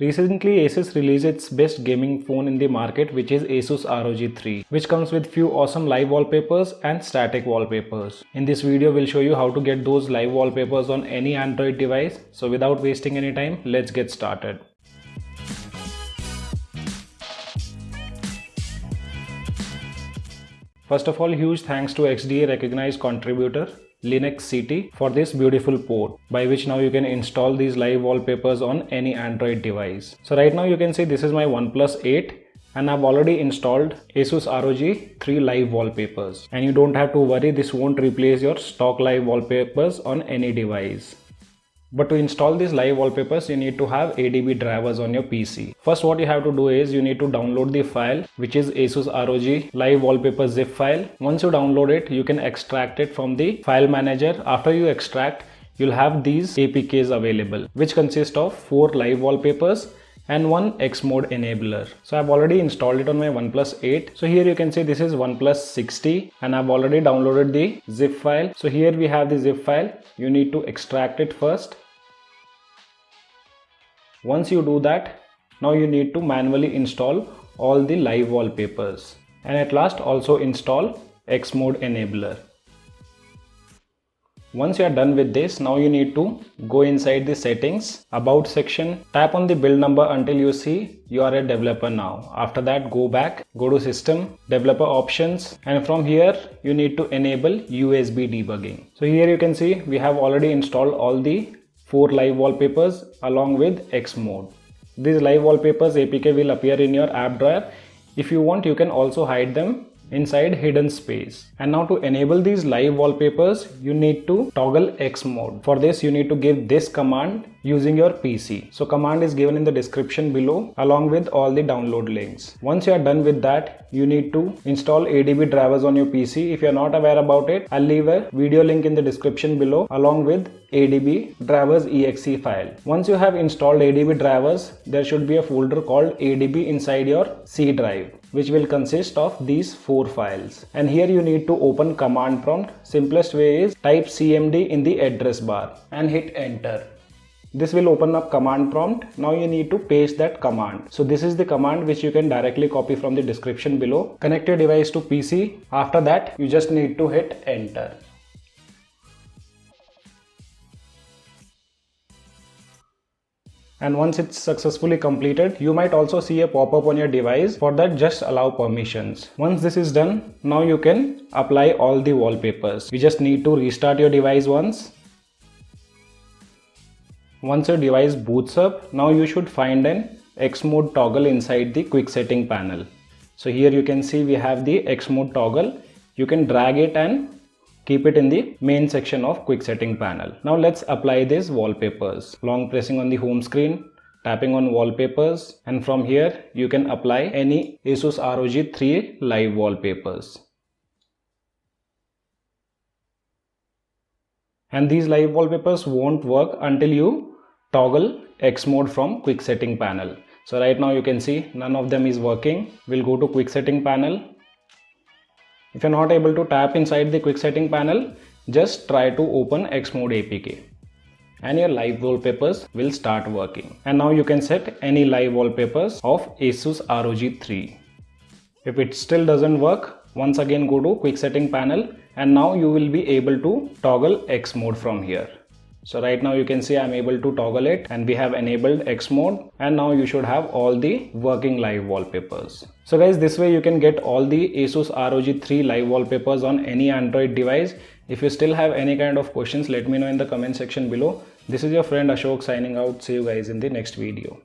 Recently, ASUS released its best gaming phone in the market, which is ASUS ROG 3, which comes with few awesome live wallpapers and static wallpapers. In this video, we'll show you how to get those live wallpapers on any Android device. So without wasting any time, let's get started. First of all, huge thanks to XDA Recognized Contributor, linuxct, for this beautiful port by which now you can install these live wallpapers on any Android device. So right now you can see this is my Oneplus 8 and I've already installed ASUS ROG 3 live wallpapers, and you don't have to worry, this won't replace your stock live wallpapers on any device. But to install these live wallpapers, you need to have ADB drivers on your PC. First, what you have to do is you need to download the file, which is ASUS ROG live wallpaper zip file. Once you download it, you can extract it from the file manager. After you extract, you'll have these APKs available, which consist of 4 live wallpapers and 1 X mode enabler. So I've already installed it on my Oneplus 8. So here you can see this is Oneplus 60 and I've already downloaded the zip file. So here we have the zip file. You need to extract it first. Once you do that, now you need to manually install all the live wallpapers, and at last also install X mode enabler. Once you are done with this, now you need to go inside the settings, about section, tap on the build number until you see you are a developer now. After that, go back, go to system, developer options, and from here you need to enable USB debugging. So here you can see we have already installed all the 4 live wallpapers along with X mode. These live wallpapers APK will appear in your app drawer. If you want, you can also hide them inside hidden space. And now to enable these live wallpapers, you need to toggle X mode. For this, you need to give this command using your PC. So command is given in the description below along with all the download links. Once you are done with that, you need to install ADB drivers on your PC. If you are not aware about it, I'll leave a video link in the description below along with ADB drivers exe file. Once you have installed ADB drivers, there should be a folder called ADB inside your C drive, which will consist of these 4 files. And here you need to open command prompt. Simplest way is type cmd in the address bar and hit enter. This will open up command prompt. Now you need to paste that command. So this is the command which you can directly copy from the description below. Connect your device to PC. After that, you just need to hit enter. And once it's successfully completed, you might also see a pop-up on your device. For that, just allow permissions. Once this is done, now you can apply all the wallpapers. You just need to restart your device once. Once your device boots up, now you should find an X mode toggle inside the quick setting panel. So here you can see we have the X mode toggle. You can drag it and keep it in the main section of quick setting panel. Now let's apply these wallpapers. Long pressing on the home screen, tapping on wallpapers, and from here you can apply any ASUS ROG 3 live wallpapers. And these live wallpapers won't work until you toggle X mode from quick setting panel. So right now you can see none of them is working. We'll go to quick setting panel. If you're not able to tap inside the quick setting panel, just try to open X mode APK and your live wallpapers will start working. And now you can set any live wallpapers of ASUS ROG 3. If it still doesn't work, once again go to quick setting panel and now you will be able to toggle X mode from here. So right now you can see I'm able to toggle it and we have enabled X mode, and now you should have all the working live wallpapers. So guys, this way you can get all the ASUS ROG 3 live wallpapers on any Android device. If you still have any kind of questions, let me know in the comment section below. This is your friend Ashok signing out. See you guys in the next video.